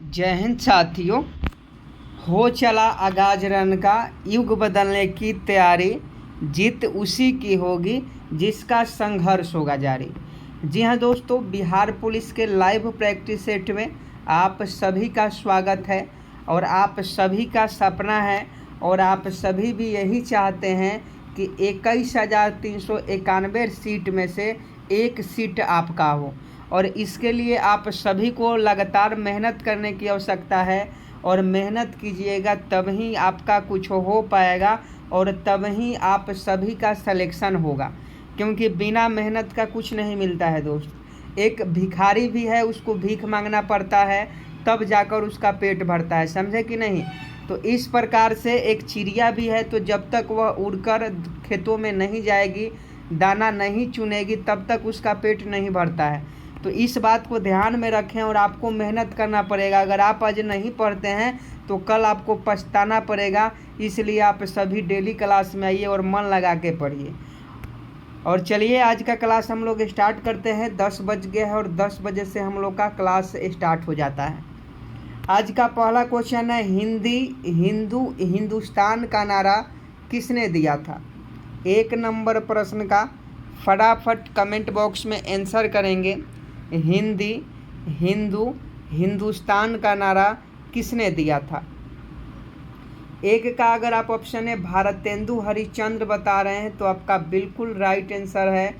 जय हिंद साथियों। हो चला आगाज रन का, युग बदलने की तैयारी, जीत उसी की होगी जिसका संघर्ष होगा जारी। जी हाँ दोस्तों, बिहार पुलिस के लाइव प्रैक्टिस सेट में आप सभी का स्वागत है। और आप सभी का सपना है और आप सभी भी यही चाहते हैं कि 21,391 सीट में से एक सीट आपका हो। और इसके लिए आप सभी को लगातार मेहनत करने की आवश्यकता है और मेहनत कीजिएगा तब ही आपका कुछ हो पाएगा और तब ही आप सभी का सिलेक्शन होगा, क्योंकि बिना मेहनत का कुछ नहीं मिलता है दोस्त। एक भिखारी भी है, उसको भीख मांगना पड़ता है तब जाकर उसका पेट भरता है, समझे कि नहीं। तो इस प्रकार से एक चिड़िया भी है, तो जब तक वह उड़कर खेतों में नहीं जाएगी, दाना नहीं चुनेगी, तब तक उसका पेट नहीं भरता है। तो इस बात को ध्यान में रखें और आपको मेहनत करना पड़ेगा। अगर आप आज नहीं पढ़ते हैं तो कल आपको पछताना पड़ेगा। इसलिए आप सभी डेली क्लास में आइए और मन लगा के पढ़िए। और चलिए आज का क्लास हम लोग स्टार्ट करते हैं। 10 बज गए हैं और 10 बजे से हम लोग का क्लास स्टार्ट हो जाता है। आज का पहला क्वेश्चन है, हिंदुस्तान का नारा किसने दिया था। 1 नंबर प्रश्न का फटाफट कमेंट बॉक्स में आंसर करेंगे। हिंदुस्तान का नारा किसने दिया था। एक का अगर आप ऑप्शन है भारतेंदु हरिश्चंद्र बता रहे हैं तो आपका बिल्कुल राइट आंसर है।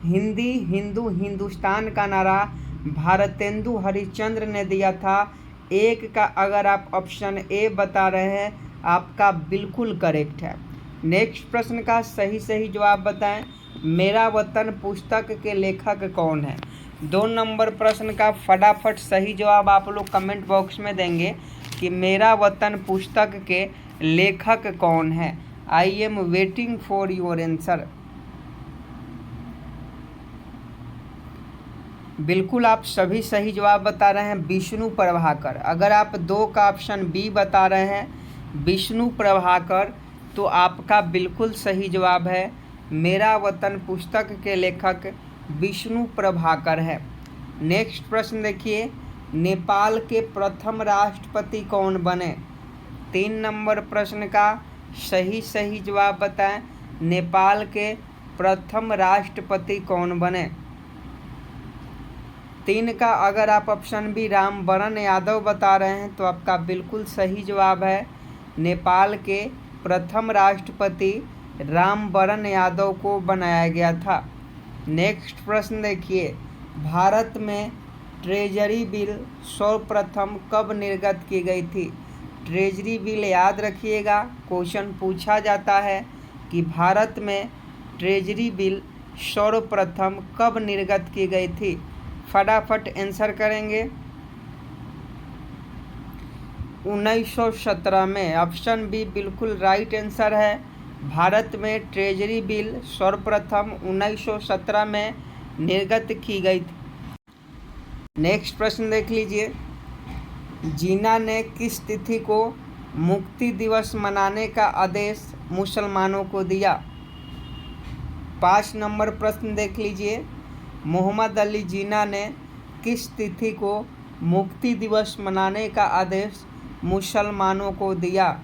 हिंदुस्तान का नारा भारतेंदु हरिश्चंद्र ने दिया था। एक का अगर आप ऑप्शन ए बता रहे हैं, आपका बिल्कुल करेक्ट है। नेक्स्ट प्रश्न का सही जवाब बताएं। मेरा वतन पुस्तक के लेखक कौन है। 2 नंबर प्रश्न का फटाफट सही जवाब आप लोग कमेंट बॉक्स में देंगे कि मेरा वतन पुस्तक के लेखक कौन है। I am waiting for your answer. बिल्कुल आप सभी सही जवाब बता रहे हैं, विष्णु प्रभाकर। अगर आप 2 का ऑप्शन बी बता रहे हैं विष्णु प्रभाकर, तो आपका बिल्कुल सही जवाब है। मेरा वतन पुस्तक के लेखक विष्णु प्रभाकर है। नेक्स्ट प्रश्न देखिए, नेपाल के प्रथम राष्ट्रपति कौन बने। 3 नंबर प्रश्न का सही जवाब बताएं। नेपाल के प्रथम राष्ट्रपति कौन बने। 3 का अगर आप ऑप्शन बी रामवरण यादव बता रहे हैं तो आपका बिल्कुल सही जवाब है। नेपाल के प्रथम राष्ट्रपति रामवरण यादव को बनाया गया था। नेक्स्ट प्रश्न देखिए, भारत में ट्रेजरी बिल सर्वप्रथम कब निर्गत की गई थी। ट्रेजरी बिल याद रखिएगा, क्वेश्चन पूछा जाता है कि भारत में ट्रेजरी बिल सर्वप्रथम कब निर्गत की गई थी। फटाफट आंसर करेंगे। 1917 में। ऑप्शन बी बिल्कुल राइट आंसर है। भारत में ट्रेजरी बिल सर्वप्रथम 1917 में निर्गत की गई थी। नेक्स्ट प्रश्न देख लीजिए, जिन्ना ने किस तिथि को मुक्ति दिवस मनाने का आदेश मुसलमानों को दिया। 5 नंबर प्रश्न देख लीजिए, मोहम्मद अली जिन्ना ने किस तिथि को मुक्ति दिवस मनाने का आदेश मुसलमानों को दिया।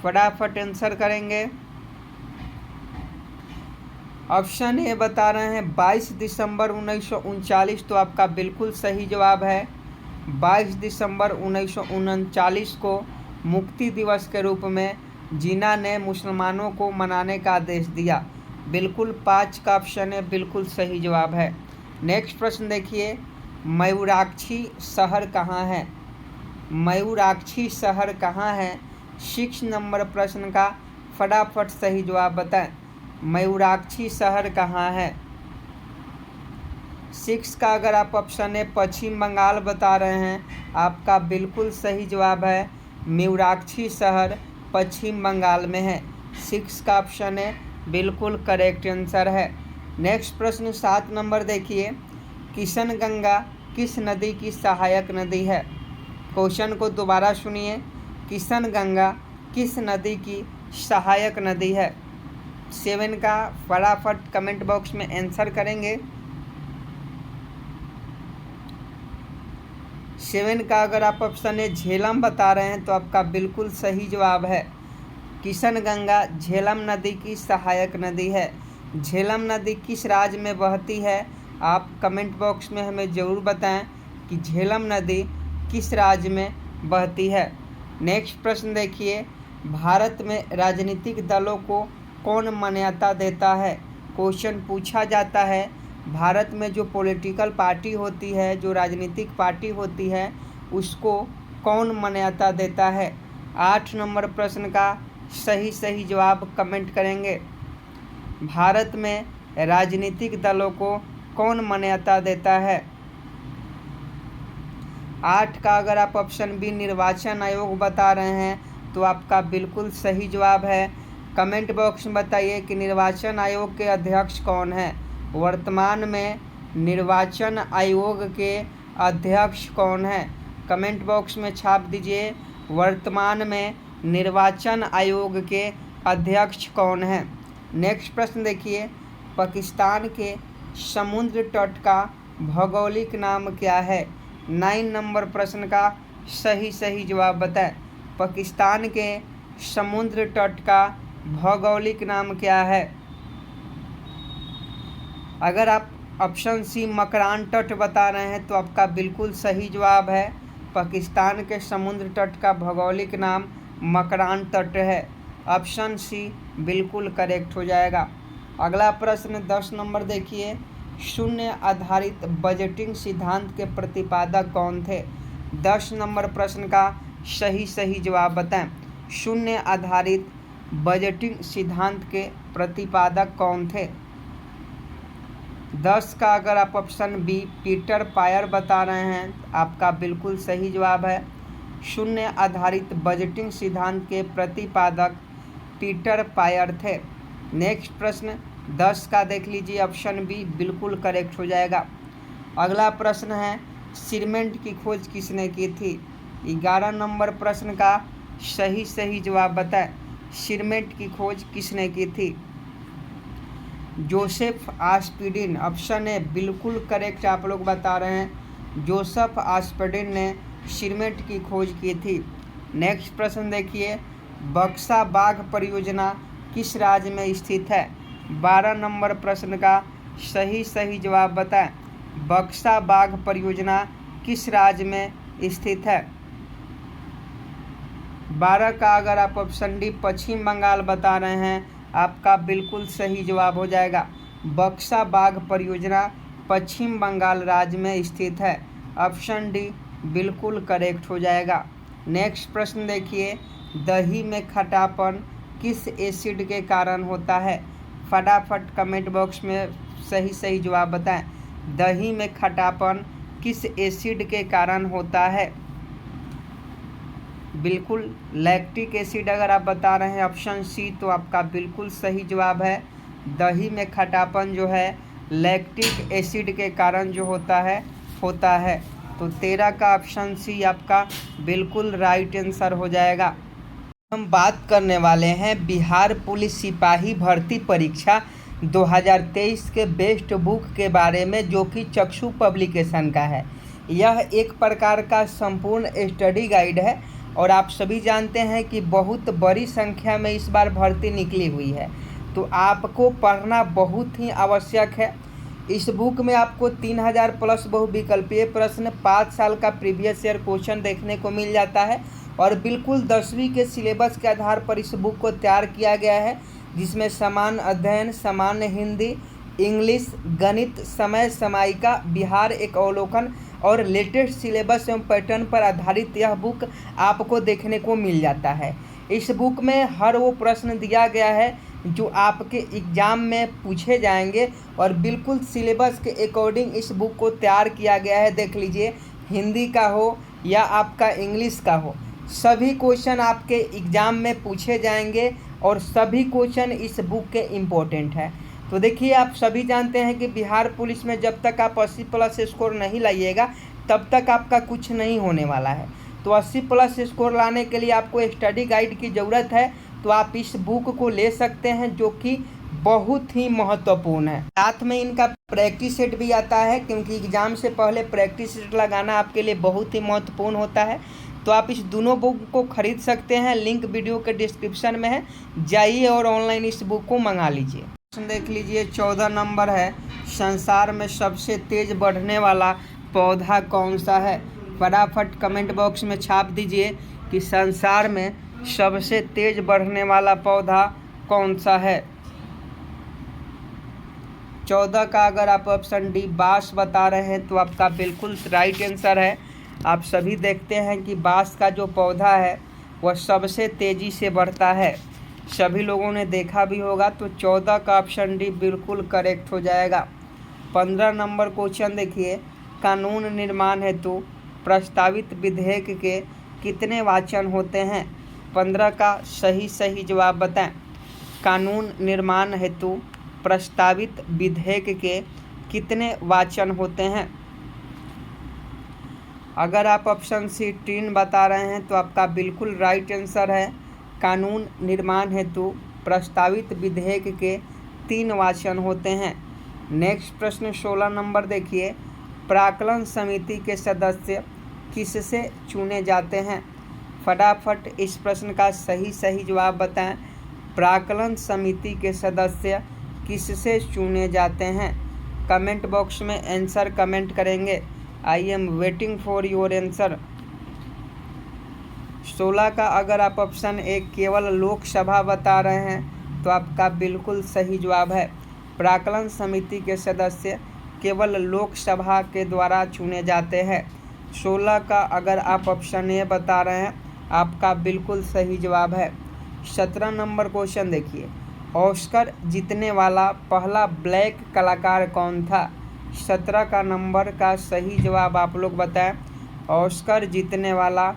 फटाफट आंसर करेंगे। ऑप्शन ए बता रहे हैं 22 दिसंबर 1939, तो आपका बिल्कुल सही जवाब है। 22 दिसंबर 1939 को मुक्ति दिवस के रूप में जिन्ना ने मुसलमानों को मनाने का आदेश दिया। बिल्कुल 5 का ऑप्शन है बिल्कुल सही जवाब है। नेक्स्ट प्रश्न देखिए, मयूराक्षी शहर कहाँ है। मयूराक्षी शहर कहाँ है। 6 नंबर प्रश्न का फटाफट सही जवाब बताएं। मयूराक्षी शहर कहाँ है। 6 का अगर आप ऑप्शन है पश्चिम बंगाल बता रहे हैं, आपका बिल्कुल सही जवाब है। मयूराक्षी शहर पश्चिम बंगाल में है। 6 का ऑप्शन है बिल्कुल करेक्ट आंसर है। नेक्स्ट प्रश्न 7 नंबर देखिए, किशनगंगा किस नदी की सहायक नदी है। क्वेश्चन को दोबारा सुनिए, किशनगंगा किस नदी की सहायक नदी है। 7 का फटाफट कमेंट बॉक्स में आंसर करेंगे। 7 का अगर आप ऑप्शन ए झेलम बता रहे हैं तो आपका बिल्कुल सही जवाब है किशनगंगा झेलम नदी की सहायक नदी है। झेलम नदी किस राज्य में बहती है? आप कमेंट बॉक्स में हमें ज़रूर बताएं कि झेलम नदी किस राज्य में बहती है। नेक्स्ट प्रश्न देखिए, भारत में राजनीतिक दलों को कौन मान्यता देता है? क्वेश्चन पूछा जाता है भारत में जो पॉलिटिकल पार्टी होती है, जो राजनीतिक पार्टी होती है, उसको कौन मान्यता देता है? 8 नंबर प्रश्न का सही जवाब कमेंट करेंगे। भारत में राजनीतिक दलों को कौन मान्यता देता है? 8 का अगर आप ऑप्शन बी निर्वाचन आयोग बता रहे हैं तो आपका बिल्कुल सही जवाब है। कमेंट बॉक्स में बताइए कि निर्वाचन आयोग के अध्यक्ष कौन हैं? वर्तमान में निर्वाचन आयोग के अध्यक्ष कौन हैं? कमेंट बॉक्स में छाप दीजिए वर्तमान में निर्वाचन आयोग के अध्यक्ष कौन हैं। नेक्स्ट प्रश्न देखिए, पाकिस्तान के समुद्र तट का भौगोलिक नाम क्या है? 9 नंबर प्रश्न का सही जवाब बताएं। पाकिस्तान के समुद्र तट का भौगोलिक नाम क्या है? अगर आप ऑप्शन सी मकरान तट बता रहे हैं तो आपका बिल्कुल सही जवाब है। पाकिस्तान के समुद्र तट का भौगोलिक नाम मकरान तट है। ऑप्शन सी बिल्कुल करेक्ट हो जाएगा। अगला प्रश्न 10 नंबर देखिए, शून्य आधारित बजटिंग सिद्धांत के प्रतिपादक कौन थे? 10 नंबर प्रश्न का सही जवाब बताएं। शून्य आधारित बजटिंग सिद्धांत के प्रतिपादक कौन थे? 10 का अगर आप ऑप्शन बी पीटर पायर बता रहे हैं आपका बिल्कुल सही जवाब है। शून्य आधारित बजटिंग सिद्धांत के प्रतिपादक पीटर पायर थे। नेक्स्ट प्रश्न 10 का देख लीजिए, ऑप्शन बी बिल्कुल करेक्ट हो जाएगा। अगला प्रश्न है, सीमेंट की खोज किसने की थी? 11 नंबर प्रश्न का सही जवाब बताएं। सीमेंट की खोज किसने की थी? जोसेफ आस्पिडिन। ऑप्शन ए बिल्कुल करेक्ट आप लोग बता रहे हैं, जोसेफ आस्पिडिन ने सीमेंट की खोज की थी। नेक्स्ट प्रश्न देखिए, बक्सा बाघ परियोजना किस राज्य में स्थित है? 12 नंबर प्रश्न का सही जवाब बताएं। बक्सा बाघ परियोजना किस राज्य में स्थित है? 12 का अगर आप ऑप्शन डी पश्चिम बंगाल बता रहे हैं आपका बिल्कुल सही जवाब हो जाएगा। बक्सा बाघ परियोजना पश्चिम बंगाल राज्य में स्थित है। ऑप्शन डी बिल्कुल करेक्ट हो जाएगा। नेक्स्ट प्रश्न देखिए, दही में खटापन किस एसिड के कारण होता है? फटाफट कमेंट बॉक्स में सही जवाब बताएं। दही में खटापन किस एसिड के कारण होता है? बिल्कुल लैक्टिक एसिड अगर आप बता रहे हैं ऑप्शन सी तो आपका बिल्कुल सही जवाब है। दही में खटापन जो है लैक्टिक एसिड के कारण जो होता है। तो 13 का ऑप्शन सी आपका बिल्कुल राइट आंसर हो जाएगा। हम बात करने वाले हैं बिहार पुलिस सिपाही भर्ती परीक्षा 2023 के बेस्ट बुक के बारे में, जो कि चक्षु पब्लिकेशन का है। यह एक प्रकार का संपूर्ण स्टडी गाइड है और आप सभी जानते हैं कि बहुत बड़ी संख्या में इस बार भर्ती निकली हुई है, तो आपको पढ़ना बहुत ही आवश्यक है। इस बुक में आपको 3000 प्लस बहुविकल्पीय प्रश्न, 5 साल का प्रीवियस ईयर क्वेश्चन देखने को मिल जाता है और बिल्कुल 10वीं के सिलेबस के आधार पर इस बुक को तैयार किया गया है, जिसमें समान अध्ययन, सामान्य हिंदी, इंग्लिश, गणित, समय समायिका, बिहार एक अवलोकन और लेटेस्ट सिलेबस एवं पैटर्न पर आधारित यह बुक आपको देखने को मिल जाता है। इस बुक में हर वो प्रश्न दिया गया है जो आपके एग्ज़ाम में पूछे जाएंगे और बिल्कुल सिलेबस के अकॉर्डिंग इस बुक को तैयार किया गया है। देख लीजिए, हिंदी का हो या आपका इंग्लिश का हो, सभी क्वेश्चन आपके एग्ज़ाम में पूछे जाएंगे और सभी क्वेश्चन इस बुक के इम्पोर्टेंट है। तो देखिए, आप सभी जानते हैं कि बिहार पुलिस में जब तक आप 80 प्लस स्कोर नहीं लाइएगा तब तक आपका कुछ नहीं होने वाला है। तो 80 प्लस स्कोर लाने के लिए आपको एक स्टडी गाइड की ज़रूरत है, तो आप इस बुक को ले सकते हैं, जो कि बहुत ही महत्वपूर्ण है। साथ में इनका प्रैक्टिस सेट भी आता है, क्योंकि एग्ज़ाम से पहले प्रैक्टिस सेट लगाना आपके लिए बहुत ही महत्वपूर्ण होता है। तो आप इस दोनों बुक को खरीद सकते हैं, लिंक वीडियो के डिस्क्रिप्शन में है, जाइए और ऑनलाइन इस बुक को मंगा लीजिए। प्रश्न देख लीजिए, 14 नंबर है, संसार में सबसे तेज बढ़ने वाला पौधा कौन सा है? फटाफट कमेंट बॉक्स में छाप दीजिए कि संसार में सबसे तेज बढ़ने वाला पौधा कौन सा है। 14 का अगर आप ऑप्शन डी बांस बता रहे हैं तो आपका बिल्कुल राइट आंसर है। आप सभी देखते हैं कि बांस का जो पौधा है वह सबसे तेज़ी से बढ़ता है, सभी लोगों ने देखा भी होगा। तो 14 का ऑप्शन डी बिल्कुल करेक्ट हो जाएगा। 15 नंबर क्वेश्चन देखिए, कानून निर्माण हेतु प्रस्तावित विधेयक के कितने वाचन होते हैं? 15 का सही जवाब बताएं। कानून निर्माण हेतु प्रस्तावित विधेयक के कितने वाचन होते हैं? अगर आप ऑप्शन सी 3 बता रहे हैं तो आपका बिल्कुल राइट आंसर है। कानून निर्माण हेतु प्रस्तावित विधेयक के 3 वाचन होते हैं। नेक्स्ट प्रश्न 16 नंबर देखिए, प्राक्कलन समिति के सदस्य किससे चुने जाते हैं? फटाफट इस प्रश्न का सही जवाब बताएं। प्राक्कलन समिति के सदस्य किससे चुने जाते हैं? कमेंट बॉक्स में आंसर कमेंट करेंगे। I am waiting for your answer. 16 का अगर आप ऑप्शन ए केवल लोकसभा बता रहे हैं तो आपका बिल्कुल सही जवाब है। प्राक्कलन समिति के सदस्य केवल लोकसभा के द्वारा चुने जाते हैं। 16 का अगर आप ऑप्शन ए बता रहे हैं, आपका बिल्कुल सही जवाब है। 17 नंबर क्वेश्चन देखिए, ऑस्कर जीतने वाला पहला ब्लैक कलाकार कौन था? 17 का नंबर का सही जवाब आप लोग बताएं। ऑस्कर जीतने वाला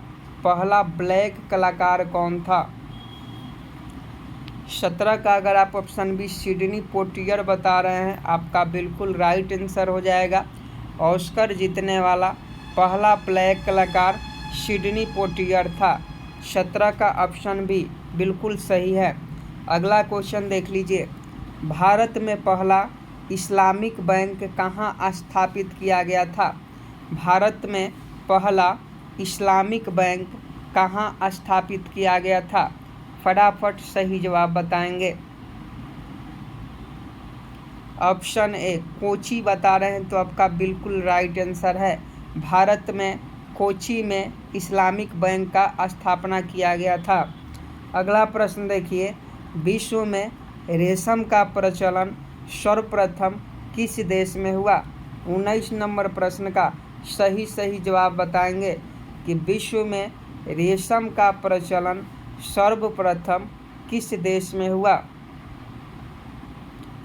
पहला ब्लैक कलाकार कौन था? 17 का अगर आप ऑप्शन बी सिडनी पोटियर बता रहे हैं, आपका बिल्कुल राइट आंसर हो जाएगा। ऑस्कर जीतने वाला पहला ब्लैक कलाकार सिडनी पोटियर था। 17 का ऑप्शन बी बिल्कुल सही है। अगला क्वेश्चन देख लीजिए, भारत में पहला इस्लामिक बैंक कहाँ स्थापित किया गया था? भारत में पहला इस्लामिक बैंक कहाँ स्थापित किया गया था? फटाफट सही जवाब बताएंगे। ऑप्शन ए कोची बता रहे हैं तो आपका बिल्कुल राइट आंसर है। भारत में कोची में इस्लामिक बैंक का स्थापना किया गया था। अगला प्रश्न देखिए, विश्व में रेशम का प्रचलन सर्वप्रथम किस देश में हुआ? 19 नंबर प्रश्न का सही जवाब बताएंगे कि विश्व में रेशम का प्रचलन सर्वप्रथम किस देश में हुआ?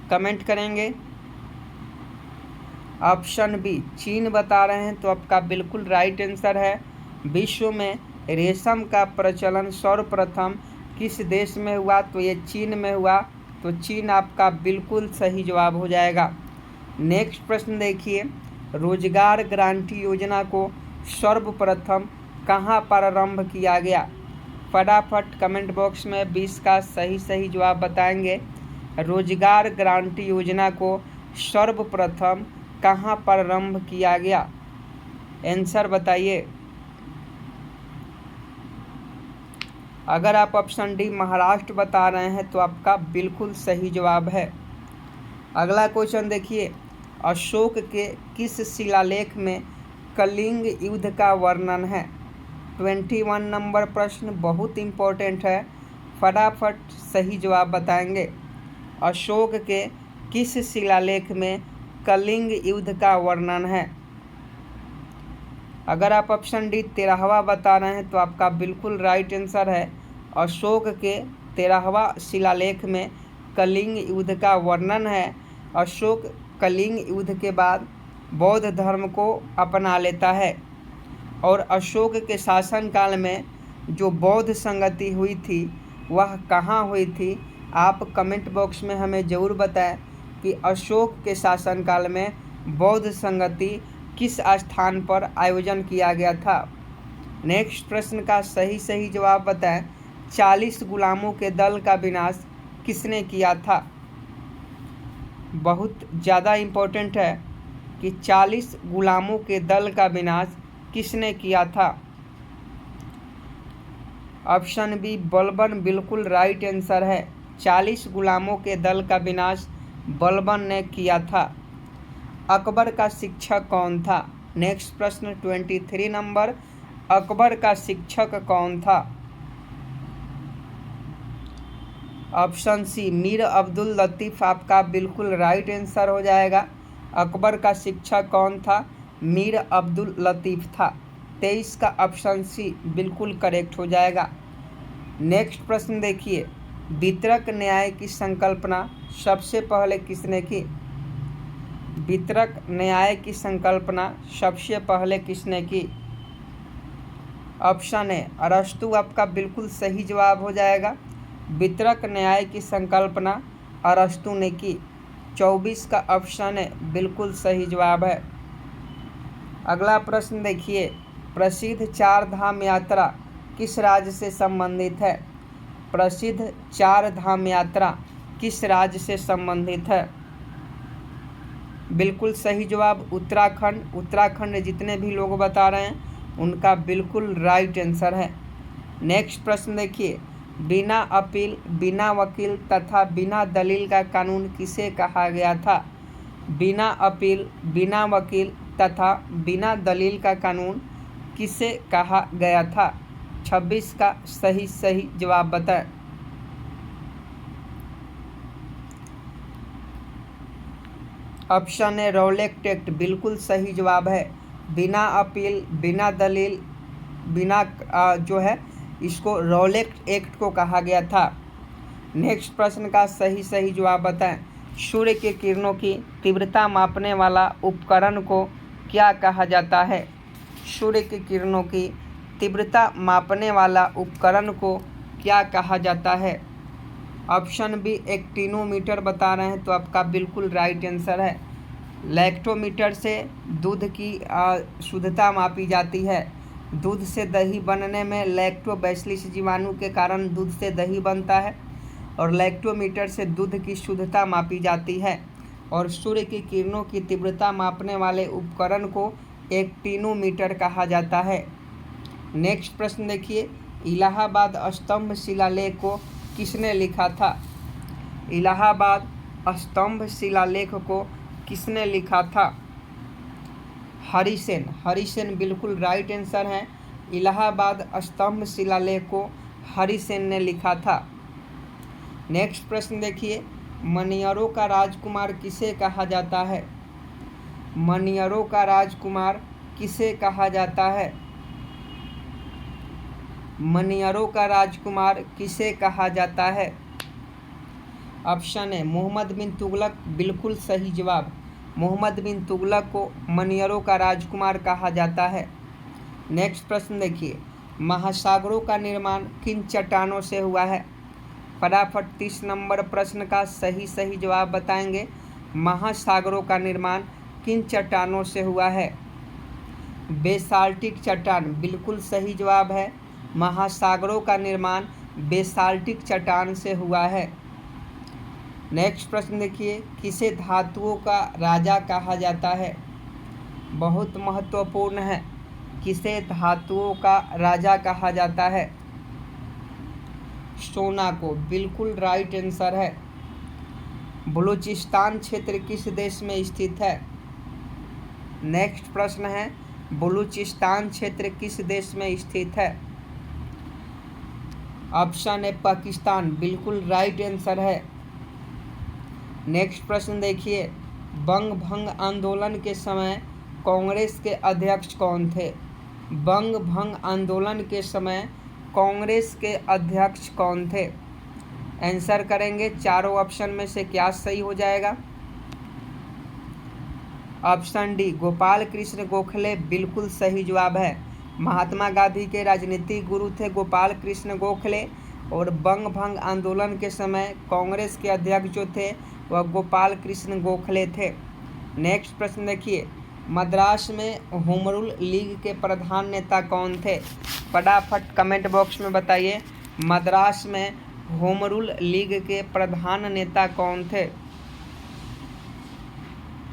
कमेंट करेंगे। ऑप्शन बी चीन बता रहे हैं तो आपका बिल्कुल राइट आंसर है। विश्व में रेशम का प्रचलन सर्वप्रथम किस देश में हुआ? तो ये चीन में हुआ। तो चीन आपका बिल्कुल सही जवाब हो जाएगा। नेक्स्ट प्रश्न देखिए, रोजगार गारंटी योजना को सर्वप्रथम कहाँ प्रारंभ किया गया? फटाफट कमेंट बॉक्स में 20 का सही जवाब बताएंगे। रोजगार गारंटी योजना को सर्वप्रथम कहाँ प्रारंभ किया गया? आंसर बताइए। अगर आप ऑप्शन डी महाराष्ट्र बता रहे हैं तो आपका बिल्कुल सही जवाब है। अगला क्वेश्चन देखिए, अशोक के किस शिलालेख में कलिंग युद्ध का वर्णन है? 21 नंबर प्रश्न बहुत इम्पोर्टेंट है, फटाफट सही जवाब बताएंगे। अशोक के किस शिलालेख में कलिंग युद्ध का वर्णन है? अगर आप ऑप्शन डी 13वां बता रहे हैं तो आपका बिल्कुल राइट आंसर है। अशोक के 13वां शिलालेख में कलिंग युद्ध का वर्णन है। अशोक कलिंग युद्ध के बाद बौद्ध धर्म को अपना लेता है और अशोक के शासनकाल में जो बौद्ध संगति हुई थी वह कहाँ हुई थी? आप कमेंट बॉक्स में हमें ज़रूर बताएं कि अशोक के शासनकाल में बौद्ध संगति किस स्थान पर आयोजन किया गया था। नेक्स्ट प्रश्न का सही जवाब बताएं। 40 गुलामों के दल का विनाश किसने किया था? बहुत ज़्यादा इम्पोर्टेंट है कि 40 गुलामों के दल का विनाश किसने किया था? ऑप्शन बी बलबन बिल्कुल राइट आंसर है। 40 गुलामों के दल का विनाश बलबन ने किया था। अकबर का शिक्षक कौन था? नेक्स्ट प्रश्न 23 नंबर, अकबर का शिक्षक कौन था? ऑप्शन सी मीर अब्दुल लतीफ़ आपका बिल्कुल राइट आंसर हो जाएगा। अकबर का शिक्षक कौन था? मीर अब्दुल लतीफ़ था। 23 का ऑप्शन सी बिल्कुल करेक्ट हो जाएगा। नेक्स्ट प्रश्न देखिए, वितरक न्याय की संकल्पना सबसे पहले किसने की? वितरक न्याय की संकल्पना सबसे पहले किसने की? ऑप्शन ए अरस्तु आपका बिल्कुल सही जवाब हो जाएगा। वितरक न्याय की संकल्पना अरस्तु ने की। 24 का ऑप्शन ए बिल्कुल सही जवाब है। अगला प्रश्न देखिए, प्रसिद्ध चार धाम यात्रा किस राज्य से संबंधित है? प्रसिद्ध चार धाम यात्रा किस राज्य से संबंधित है? बिल्कुल सही जवाब उत्तराखंड। उत्तराखंड जितने भी लोग बता रहे हैं उनका बिल्कुल राइट आंसर है। नेक्स्ट प्रश्न देखिए, बिना अपील, बिना वकील तथा बिना दलील का कानून किसे कहा गया था? बिना अपील, बिना वकील तथा बिना दलील का कानून किसे कहा गया था? 26 का सही जवाब बताएं। ऑप्शन ए रॉलेट एक्ट बिल्कुल सही जवाब है। बिना अपील, बिना दलील, बिना जो है इसको रॉलेट एक्ट को कहा गया था। नेक्स्ट प्रश्न का सही जवाब बताएं। सूर्य के किरणों की तीव्रता मापने वाला उपकरण को क्या कहा जाता है? सूर्य की किरणों की तीव्रता मापने वाला उपकरण को क्या कहा जाता है? ऑप्शन बी एक्टिनोमीटर बता रहे हैं, तो आपका बिल्कुल राइट आंसर है। लैक्टोमीटर से दूध की शुद्धता मापी जाती है। दूध से दही बनने में लैक्टोबैसिलस जीवाणु के कारण दूध से दही बनता है और लैक्टोमीटर से दूध की शुद्धता मापी जाती है। और सूर्य की किरणों की तीव्रता मापने वाले उपकरण को एक्टिनोमीटर कहा जाता है। नेक्स्ट प्रश्न देखिए, इलाहाबाद स्तंभ शिलालेख को किसने लिखा था? इलाहाबाद स्तंभ शिलालेख को किसने लिखा था? हरिसेन। हरिसेन बिल्कुल राइट आंसर है। इलाहाबाद स्तंभ शिलालेख को हरिसेन ने लिखा था। नेक्स्ट प्रश्न देखिए, मनियरों का राजकुमार किसे कहा जाता है? मनियरों का राजकुमार किसे कहा जाता है? मनियरों का राजकुमार किसे कहा जाता है? ऑप्शन है मोहम्मद बिन तुगलक बिल्कुल सही जवाब। मोहम्मद बिन तुगलक को मनियरों का राजकुमार कहा जाता है। नेक्स्ट प्रश्न देखिए, महासागरों का निर्माण किन चट्टानों से हुआ है? फटाफट 30 नंबर प्रश्न का सही जवाब बताएंगे। महासागरों का निर्माण किन चट्टानों से हुआ है? बेसाल्टिक चट्टान बिल्कुल सही जवाब है। महासागरों का निर्माण बेसाल्टिक चट्टान से हुआ है। नेक्स्ट प्रश्न देखिए, किसे धातुओं का राजा कहा जाता है? बहुत महत्वपूर्ण है। किसे धातुओं का राजा कहा जाता है? सोना को। बिल्कुल राइट आंसर है। बलूचिस्तान क्षेत्र किस देश में स्थित है? नेक्स्ट प्रश्न है, बलूचिस्तान क्षेत्र किस देश में स्थित है? ऑप्शन है पाकिस्तान। बिल्कुल राइट आंसर है। नेक्स्ट प्रश्न देखिए, बंग भंग आंदोलन के समय कांग्रेस के अध्यक्ष कौन थे? बंग भंग आंदोलन के समय कांग्रेस के अध्यक्ष कौन थे? आंसर करेंगे। चारों ऑप्शन में से क्या सही हो जाएगा? ऑप्शन डी गोपाल कृष्ण गोखले बिल्कुल सही जवाब है। महात्मा गांधी के राजनीतिक गुरु थे गोपाल कृष्ण गोखले और बंग भंग आंदोलन के समय कांग्रेस के अध्यक्ष जो थे वह गोपाल कृष्ण गोखले थे। नेक्स्ट प्रश्न देखिए, मद्रास में होम रूल लीग के प्रधान नेता कौन थे? फटाफट कमेंट बॉक्स में बताइए, मद्रास में होम रूल लीग के प्रधान नेता कौन थे?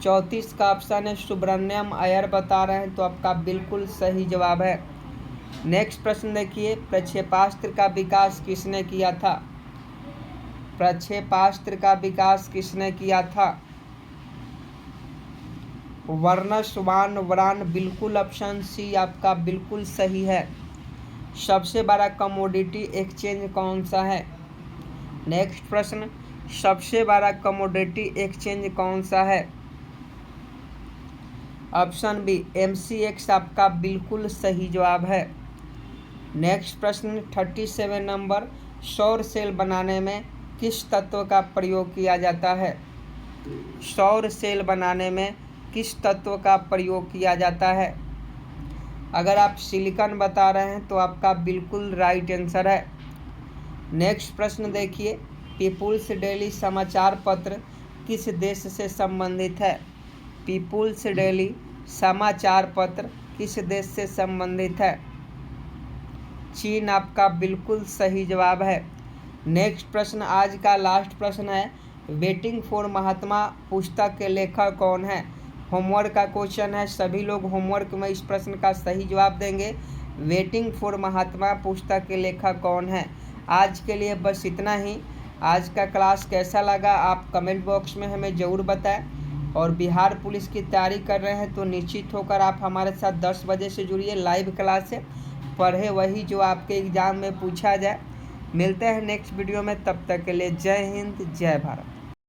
34 का ऑप्शन है सुब्रमण्यम अय्यर बता रहे हैं, तो आपका बिल्कुल सही जवाब है। नेक्स्ट प्रश्न देखिए, प्रक्षेपास्त्र का विकास किसने किया था? प्रक्षेपास्त्र का विकास किसने किया था? वर्नस वान ब्राउन, बिल्कुल ऑप्शन सी आपका बिल्कुल सही है। सबसे बड़ा कमोडिटी एक्सचेंज कौन सा है? नेक्स्ट प्रश्न, सबसे बड़ा कमोडिटी एक्सचेंज कौन सा है? ऑप्शन बी MCX आपका बिल्कुल सही जवाब है। नेक्स्ट प्रश्न 37 नंबर, सौर सेल बनाने में किस तत्व का प्रयोग किया जाता है? सौर सेल बनाने में किस तत्व का प्रयोग किया जाता है? अगर आप सिलिकॉन बता रहे हैं तो आपका बिल्कुल राइट आंसर है। नेक्स्ट प्रश्न देखिए, पीपुल्स डेली समाचार पत्र किस देश से संबंधित है? पीपुल्स डेली समाचार पत्र किस देश से संबंधित है? चीन आपका बिल्कुल सही जवाब है। नेक्स्ट प्रश्न आज का लास्ट प्रश्न है, वेटिंग फॉर महात्मा पुस्तक के लेखक कौन है? होमवर्क का क्वेश्चन है, सभी लोग होमवर्क में इस प्रश्न का सही जवाब देंगे। वेटिंग फॉर महात्मा पुस्तक के लेखक कौन है? आज के लिए बस इतना ही। आज का क्लास कैसा लगा आप कमेंट बॉक्स में हमें ज़रूर बताएं। और बिहार पुलिस की तैयारी कर रहे हैं तो निश्चित होकर आप हमारे साथ 10 बजे से जुड़िए लाइव क्लास से। पढ़े वही जो आपके एग्ज़ाम में पूछा जाए। मिलते हैं नेक्स्ट वीडियो में, तब तक के लिए जय हिंद जय भारत।